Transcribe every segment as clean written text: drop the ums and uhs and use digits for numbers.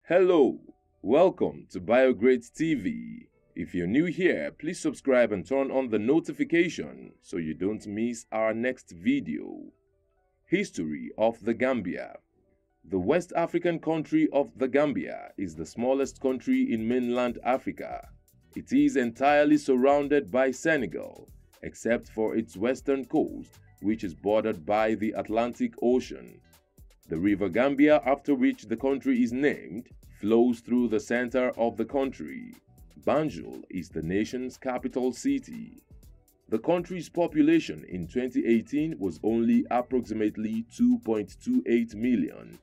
Hello, welcome to BioGrades TV. If you're new here, please subscribe and turn on the notification so you don't miss our next video. History of the Gambia. The West African country of the Gambia is the smallest country in mainland Africa. It is entirely surrounded by Senegal, except for its western coast, which is bordered by the Atlantic Ocean. The River Gambia, after which the country is named, flows through the center of the country. Banjul is the nation's capital city. The country's population in 2018 was only approximately 2.28 million.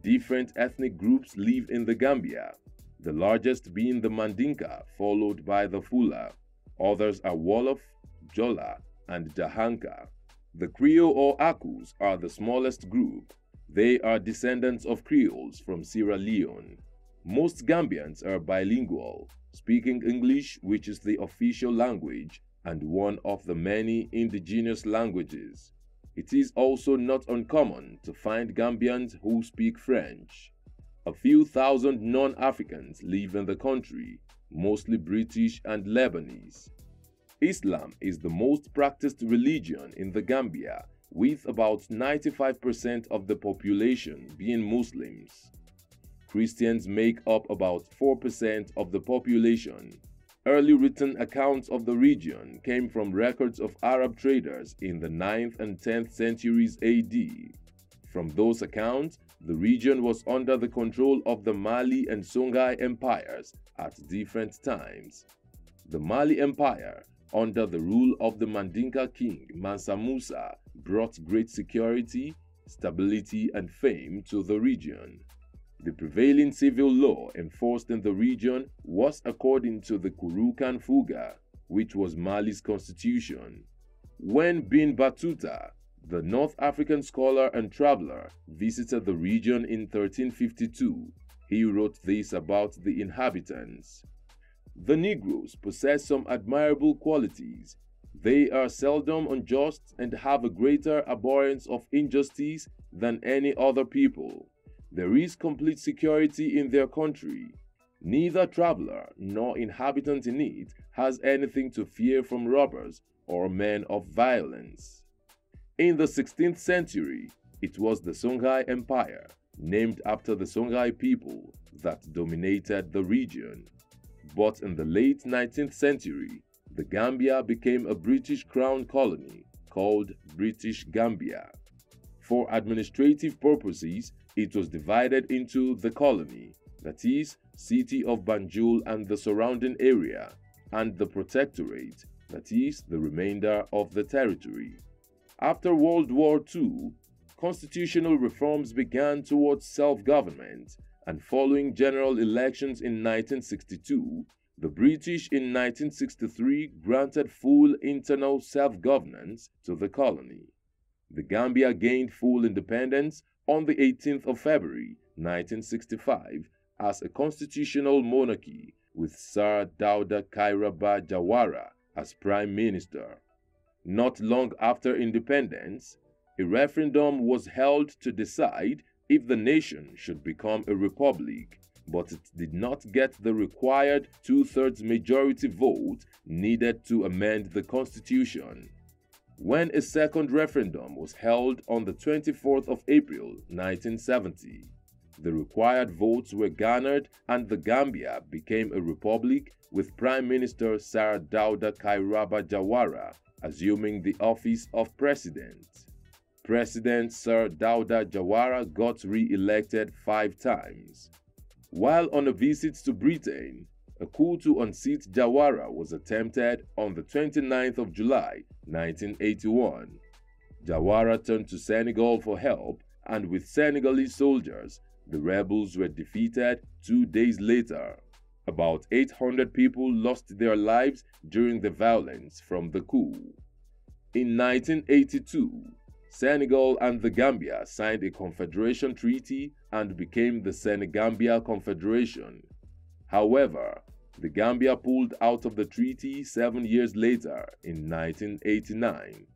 Different ethnic groups live in the Gambia, the largest being the Mandinka, followed by the Fula. Others are Wolof, Jola and Jahanka. The Krio or Accus are the smallest group. They are descendants of Creoles from Sierra Leone. Most Gambians are bilingual, speaking English, which is the official language and one of the many indigenous languages. It is also not uncommon to find Gambians who speak French. A few thousand non-Africans live in the country, mostly British and Lebanese. Islam is the most practiced religion in the Gambia, with about 95% of the population being Muslims. Christians make up about 4% of the population. Early written accounts of the region came from records of Arab traders in the 9th and 10th centuries AD. From those accounts, the region was under the control of the Mali and Songhai empires at different times. The Mali Empire, under the rule of the Mandinka king Mansa Musa, brought great security, stability, and fame to the region. The prevailing civil law enforced in the region was according to the Kurukan Fuga, which was Mali's constitution. When Bin Battuta, the North African scholar and traveler, visited the region in 1352, he wrote this about the inhabitants. The Negroes possess some admirable qualities. They are seldom unjust and have a greater abhorrence of injustice than any other people. There is complete security in their country. Neither traveler nor inhabitant in it has anything to fear from robbers or men of violence. In the 16th century, it was the Songhai Empire, named after the Songhai people, that dominated the region. But in the late 19th century, the Gambia became a British crown colony called British Gambia. For administrative purposes, it was divided into the colony, that is, city of Banjul and the surrounding area, and the protectorate, that is, the remainder of the territory. After World War II, constitutional reforms began towards self-government, and following general elections in 1962, the British in 1963 granted full internal self-governance to the colony. The Gambia gained full independence on the 18th of February 1965 as a constitutional monarchy with Sir Dawda Kairaba Jawara as Prime Minister. Not long after independence, a referendum was held to decide if the nation should become a republic, but it did not get the required two-thirds majority vote needed to amend the constitution. When a second referendum was held on the 24th of April 1970, the required votes were garnered and the Gambia became a republic with Prime Minister Sir Dawda Kairaba Jawara assuming the office of president. President Sir Dawda Jawara got re-elected 5 times. While on a visit to Britain, a coup to unseat Jawara was attempted on the 29th of July 1981. Jawara turned to Senegal for help, and with Senegalese soldiers, the rebels were defeated 2 days later. About 800 people lost their lives during the violence from the coup. In 1982, Senegal and the Gambia signed a confederation treaty and became the Senegambia Confederation. However, the Gambia pulled out of the treaty 7 years later in 1989.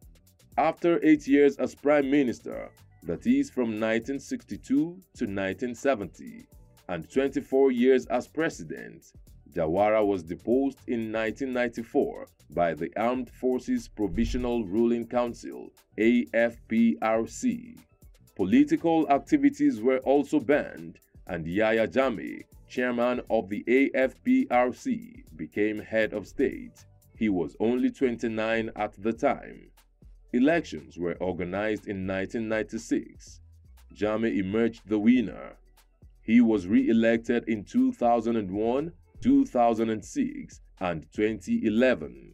After 8 years as Prime Minister, that is from 1962 to 1970, and 24 years as President, Jawara was deposed in 1994 by the Armed Forces Provisional Ruling Council (AFPRC). Political activities were also banned, and Yahya Jammeh, chairman of the AFPRC, became head of state. He was only 29 at the time. Elections were organized in 1996. Jammeh emerged the winner. He was re-elected in 2001, 2006, and 2011.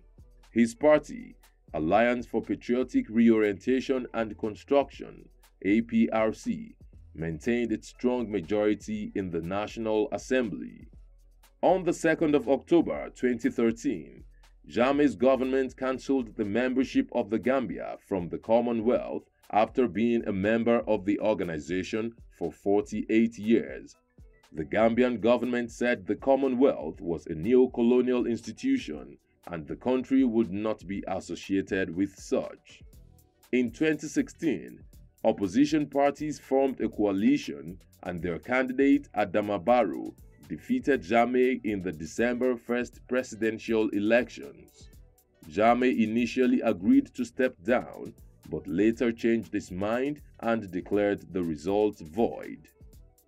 His party, Alliance for Patriotic Reorientation and Construction, APRC, maintained its strong majority in the National Assembly. On the 2nd of October 2013, Jammeh's government cancelled the membership of the Gambia from the Commonwealth after being a member of the organization for 48 years. The Gambian government said the Commonwealth was a neo-colonial institution and the country would not be associated with such. In 2016, opposition parties formed a coalition and their candidate Adama Barrow defeated Jammeh in the December 1st presidential elections. Jammeh initially agreed to step down, but later changed his mind and declared the results void.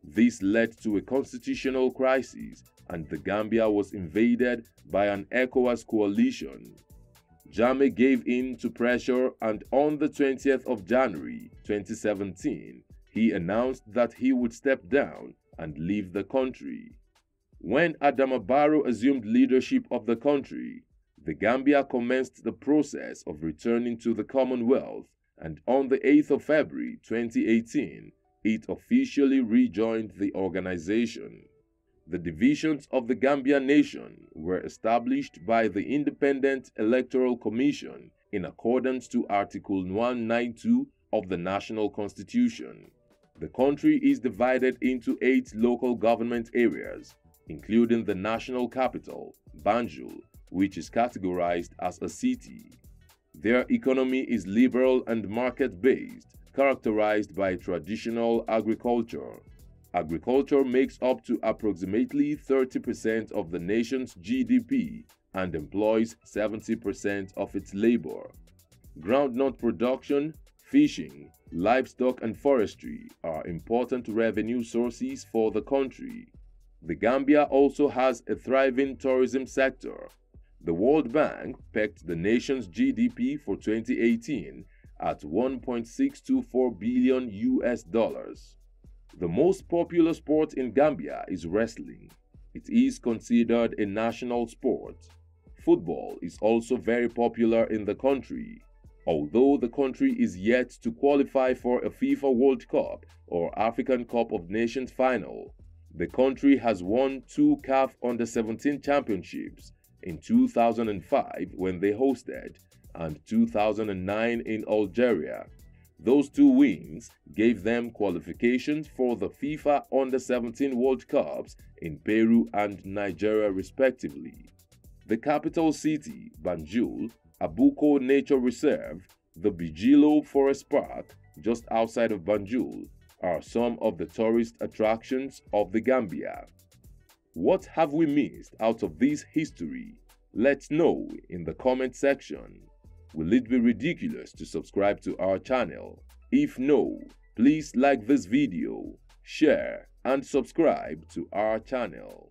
This led to a constitutional crisis, and the Gambia was invaded by an ECOWAS coalition. Jammeh gave in to pressure, and on the 20th of January 2017, he announced that he would step down and leave the country. When Adama Barrow assumed leadership of the country, the Gambia commenced the process of returning to the Commonwealth, and on the 8th of February 2018, it officially rejoined the organization. The divisions of the Gambian nation were established by the Independent Electoral Commission in accordance to Article 192 of the National Constitution. The country is divided into 8 local government areas, including the national capital, Banjul, which is categorized as a city. Their economy is liberal and market-based, characterized by traditional agriculture. Agriculture makes up to approximately 30% of the nation's GDP and employs 70% of its labor. Groundnut production, fishing, livestock and forestry are important revenue sources for the country. The Gambia also has a thriving tourism sector. The World Bank pegged the nation's GDP for 2018 at $1.624 billion US. The most popular sport in Gambia is wrestling. It is considered a national sport. Football is also very popular in the country. Although the country is yet to qualify for a FIFA World Cup or African Cup of Nations final, the country has won 2 CAF Under-17 championships in 2005 when they hosted, and 2009 in Algeria. Those 2 wins gave them qualifications for the FIFA Under-17 World Cups in Peru and Nigeria respectively. The capital city, Banjul, Abuko Nature Reserve, the Bijilo Forest Park, just outside of Banjul, are some of the tourist attractions of the Gambia. What have we missed out of this history? Let's know in the comment section. Will it be ridiculous to subscribe to our channel? If no, please like this video, share, and subscribe to our channel.